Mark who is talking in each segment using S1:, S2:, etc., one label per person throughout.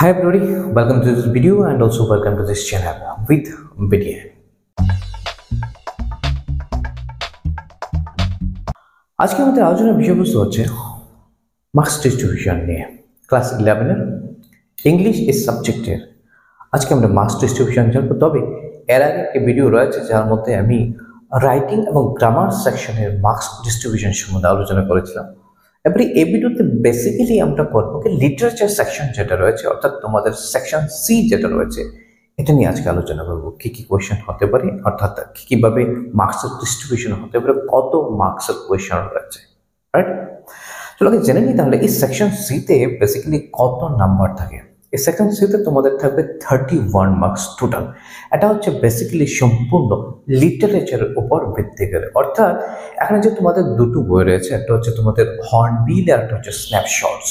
S1: Hi everybody, welcome to this video and also welcome to this channel with BDA. आज के আমাদের আলোচনার বিষয়বস্তু হচ্ছে মার্কস ডিস্ট্রিবিউশন নিয়ে ক্লাস 11 এর ইংলিশ এর সাবজেক্টের আজকে আমরা মার্কস ডিস্ট্রিবিউশন জানবো। তবে এর আগে একটা ভিডিও রয়েছে যার মধ্যে আমি রাইটিং এবং গ্রামার সেকশনের মার্কস ডিস্ট্রিবিউশন সম্বন্ধে আলোচনা করেছিলাম। এবারে এই ভিডিওতে বেসিক্যালি আমরা করবো কি লিটারেচার সেকশন যেটা রয়েছে অর্থাৎ তোমাদের সেকশন সি যেটা রয়েছে এটা নিয়ে আজকে আলোচনা করবো। কি কি কোয়েশ্চেন হতে পারে, অর্থাৎ কিভাবে মার্কসের ডিস্ট্রিবিউশন হতে পারে, কত মার্কসের কোয়েশ্চেন রয়েছে, রাইট? চলো আগে জেনে নিই তাহলে এই সেকশন সিতে বেসিক্যালি কত নাম্বার থাকে। এই সেকশন সিতে তোমাদের থাকবে 31 মার্কস টোটাল। এটা হচ্ছে বেসিক্যালি সম্পূর্ণ লিটারেচারের উপর ভিত্তি করে, অর্থাৎ এখানে যে তোমাদের দুটো বই রয়েছে, একটা হচ্ছে তোমাদের হর্নবিল আর একটা হচ্ছে স্ন্যাপশটস।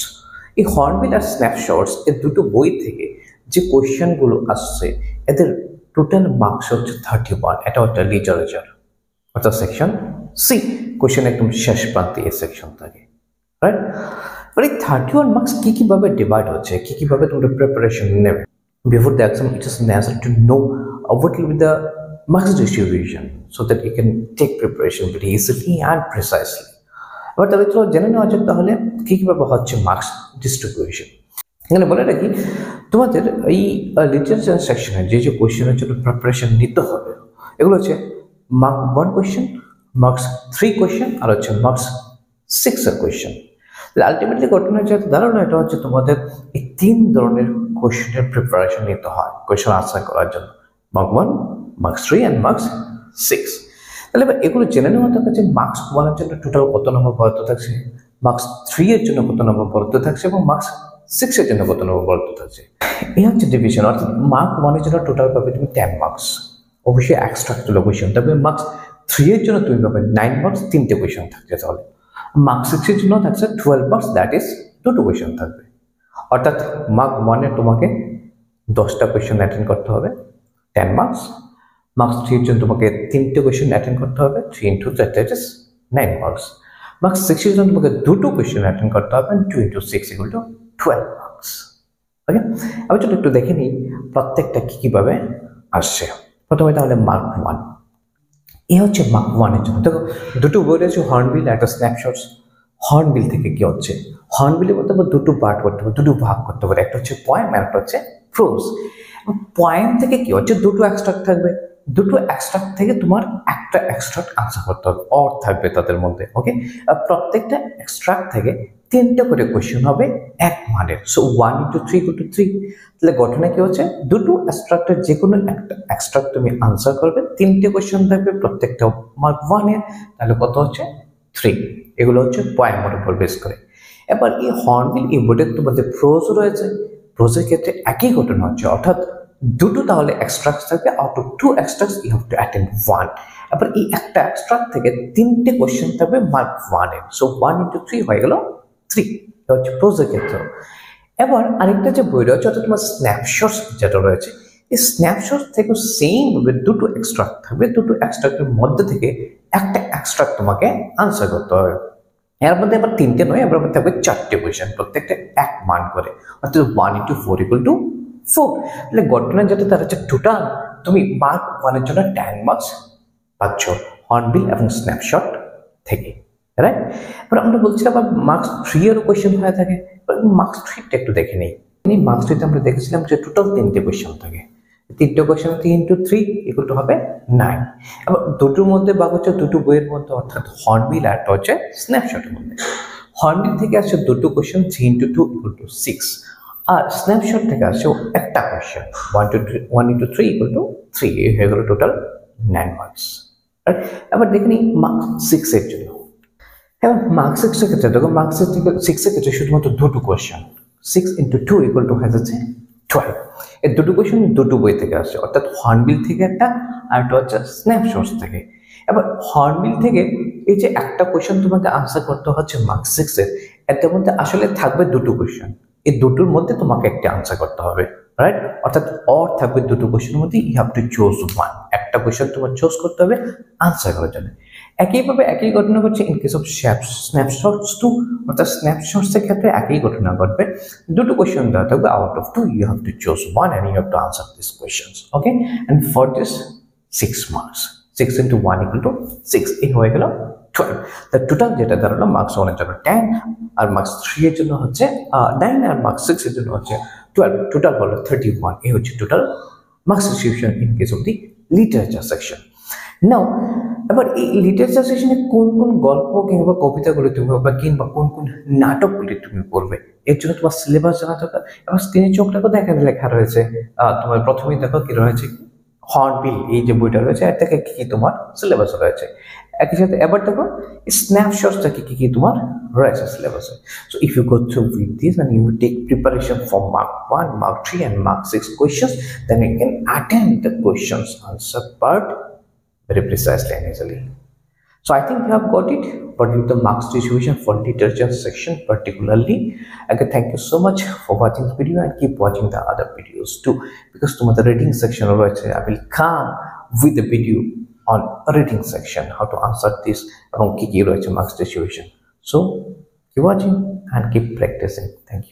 S1: এই হর্নবিল আর স্ন্যাপশটস এই দুটো বই থেকে যে কোয়েশ্চেনগুলো আসছে এদের টোটাল মার্কস হচ্ছে 31। এটা হচ্ছে লিটারেচার অর্থাৎ সেকশন সি, কোয়েশ্চেন একদম শেষ প্রান্তে এই সেকশন থাকে, রাইট? এবার এই 31 মার্কস কিভাবে ডিভাইড হচ্ছে, কিভাবে তোমরা প্রিপারেশন নেবে before the exam, it is necessary to know what will be the marks distribution so that you can take preparation very easily and precisely. এবার তাহলে তো জেনে নেওয়া যাক তাহলে কিভাবে হচ্ছে মার্কস ডিস্ট্রিবিউশন। এখানে বলে রাখি তোমাদের এই লিটারেচার সেকশনে যে যে কোয়েশ্চেনের জন্য প্রিপারেশন নিতে হবে এগুলো হচ্ছে মার্ক 1 কোয়েশ্চেন, মার্কস 3 কোয়েশ্চেন আর হচ্ছে মার্কস 6 এর কোয়েশ্চেন। আলটিমেটলি ঘটনা যেটা দাঁড়ানো এটা হচ্ছে তোমাদের এই 3 ধরনের কোয়েশ্চেনের প্রিপারেশন নিতে হয় কোয়েশ্চেন আনসার করার জন্য, মার্ক 1, মার্কস 3 and মার্কস 6। তাহলে এবার এগুলো জেনে নেওয়া দরকার যে মার্কস 1 এর জন্য টোটাল কত নম্বর বরাদ্দ থাকছে, মার্কস 3 এর জন্য কত নম্বর বরাদ্দ থাকছে এবং মার্কস 6 এর জন্য কত নম্বর বরাদ্দ থাকছে। এই হচ্ছে ডিভিশন, অর্থাৎ মার্ক 1 এর জন্য টোটাল পাবে তুমি 10 মার্কস, অবশ্যই এক্সট্রাক্ট কোয়েশ্চেন। তবে মার্কস 3 এর জন্য তুমি পাবে 9 মার্কস, 3টে কোয়েশ্চেন থাকছে। তাহলে মার্কস 6 এর জন্য থাকছে 12 মার্কস, দ্যাট ইজ 2টো কোয়েশ্চেন থাকবে। অর্থাৎ মার্ক 1 এ তোমাকে 10টা কোয়েশ্চেন অ্যাটেন্ড করতে হবে, 10 মার্কস। মার্কস 3 এর জন্য তোমাকে 3টে কোয়েশ্চেন অ্যাটেন্ড করতে হবে, 3 into 3 that is 9 marks. Marks 6 এর জন্য তোমাকে 2টো কোয়েশ্চেন অ্যাটেন্ড করতে হবে, 2 into 6 equal to 12 মার্কস। ওকে, আমি চলো একটু দেখে নিই প্রত্যেকটা কিভাবে আসছে। প্রথমে তাহলে মার্ক 1, এ হচ্ছে মার্ক 1 এর জন্য। দেখো দুটো বই রয়েছে, হর্নবিল আর একটা স্ন্যাপশটস। হর্নবিল থেকে কি হচ্ছে, হর্নবিলের মধ্যে আমরা দুটো পার্ট করতে পারি, দুটো ভাগ করতে পারি, একটা হচ্ছে পোয়েম আর একটা হচ্ছে প্রোজ। পোয়েম থেকে কি হচ্ছে দুটো এক্সট্রাক্ট থাকবে, দুটো এক্সট্রাক্ট থেকে তোমার একটা এক্সট্রাক্ট আনসার করতে হবে, অর থাকবে তাদের মধ্যে। ওকে, প্রত্যেকটা এক্সট্রাক্ট থেকে 3টে করে কোয়েশ্চেন হবে এক মানের, সো 1 into 3 equal to 3। তাহলে ঘটনা কি হচ্ছে, দুটো এক্সট্রাক্টের যে কোনো একটা এক্সট্রাক্ট তুমি আনসার করবে, 3টে কোয়েশ্চেন থাকবে প্রত্যেকটা মার্ক 1 এর, তাহলে কত হচ্ছে 3। এগুলো হচ্ছে পোয়েমের উপর বেস করে। এবার এই হর্নবিল এই বোর্ডের তোমাদের প্রোজ রয়েছে, প্রোজের ক্ষেত্রে একই ঘটনা হচ্ছে, অর্থাৎ দুটো তাহলে এক্সট্রাক্ট থাকবে, out of 2 extracts you have to attend 1। এবার এই একটা এক্সট্রাক্ট থেকে 3টে কোয়েশ্চেন থাকবে মার্ক 1 এর, সো 1 into 3 হয়ে গেল 3। এটা হচ্ছে প্রোজের ক্ষেত্রে। এবার আরেকটা যে বই রয়েছে অর্থাৎ তোমার স্ন্যাপশটস যেটা রয়েছে, এই স্ন্যাপশট থেকে সেম ভাবে দুটো এক্সট্রাক্ট থাকবে, দুটো এক্সট্রাক্টের মধ্যে থেকে একটা এক্সট্রাক্ট তোমাকে আনসার করতে হবে। এর মধ্যে আবার 3টে নয়, এবার থাকবে 4টে কোয়েশ্চেন, প্রত্যেকটা 1 মান করে, অর্থাৎ 1 into 4 equal to 4। তাহলে ঘটনা যেটা তার হচ্ছে টোটাল তুমি মার্ক 1 এর জন্য 10 মার্কস পাচ্ছ হর্নবিল এবং স্ন্যাপশট থেকে, রাইট? এবার আমরা বলছিলাম আবার মার্কস 3 এরও কোয়েশ্চেন হয়ে থাকে। মার্কস 3টা একটু দেখে নিই। মার্কস 3তে আমরা দেখেছিলাম যে টোটাল 3টে কোয়েশ্চেন থাকে, 3টে কোয়েশ্চেন 3 into 3 equal to হবে 9। এবার দুটোর মধ্যে ভাগ হচ্ছে দুটো বইয়ের মধ্যে, অর্থাৎ হর্নবিল আর হচ্ছে স্ন্যাপশটের মধ্যে। হর্নবিল থেকে আসছে দুটো কোয়েশ্চেন 3 into 2 equal to 6, আর স্ন্যাপশট থেকে আসছে একটা কোয়েশ্চেন 1 into 3 equal to 3। এই হয়ে গেল টোটাল 9 মার্কস। এবার দেখে নিই মার্কস 6 এর জন্য। এবার মার্কস 6 এর ক্ষেত্রে দেখো মার্কস 6 এর ক্ষেত্রে শুধুমাত্র দুটো কোয়েশ্চেন, 6 into 2 equal to হয়ে যাচ্ছে 12। এই দুটো কোয়েশ্চেন দুটো বই থেকে আসছে, অর্থাৎ হর্নবিল থেকে একটা আর একটা হচ্ছে স্ন্যাপশটস থেকে। এবার হর্নবিল থেকে এই যে একটা কোয়েশ্চেন তোমাকে আনসার করতে হচ্ছে মার্কস 6 এর, এর মধ্যে আসলে থাকবে দুটো কোয়েশ্চেন, এই দুটোর মধ্যে তোমাকে একটা আনসার করতে হবে, রাইট? অর্থাৎ অর থাকবে দুটো কোয়েশ্চেনের মধ্যে, you have to choose one, একটা কোয়েশ্চেন তোমার চুজ করতে হবে আনসার করার জন্য। একইভাবে একই ঘটনা ঘটছে in case of snapshots two, অর্থাৎ স্ন্যাপশটস এর ক্ষেত্রে একই ঘটনা ঘটবে। দুটো কোয়েশ্চেন দেওয়া থাকবে, out of two you have to choose one and you have to answer this questions. Okay, and for this 6 marks, 6 into 1 equal to 6, এই হয়ে গেল 12। তার টোটাল যেটা দাঁড়ালো মার্কস 1 এর জন্য 10, আর মার্কস 3 এর জন্য হচ্ছে 9, আর মার্কস 6 এর জন্য হচ্ছে 12, টোটাল হলো 31। এই হচ্ছে total marks distribution in case of the literature section. Now এবার এই লিটারেচার সেকশনে কোন কোন গল্প কিংবা কবিতাগুলো তুমি বা কিংবা কোন কোন নাটকগুলি তুমি পড়বে, এর জন্য তোমার সিলেবাস জানা দরকার। এবার স্ক্রিনে চোখ রাখো, এখানে লেখা রয়েছে, তোমার প্রথমেই দেখো কি রয়েছে, হর্নবিল এই যে বইটা রয়েছে এর থেকে কি কি তোমার সিলেবাস রয়েছে। একই সাথে এবার দেখো স্ন্যাপশটস থেকে কি কি তোমার রয়েছে সিলেবাসে। So if you go through with this and you take preparation for mark 1, mark 3 and mark 6 questions, then you can attempt the questions answer part very precisely and easily. So I think you have got it, but with the marks distribution for literature section particularly, again thank you so much for watching this video and keep watching the other videos too, because tomorrow the reading section also I will come with the video on reading section, how to answer this marks distribution. So keep watching and keep practicing. Thank you.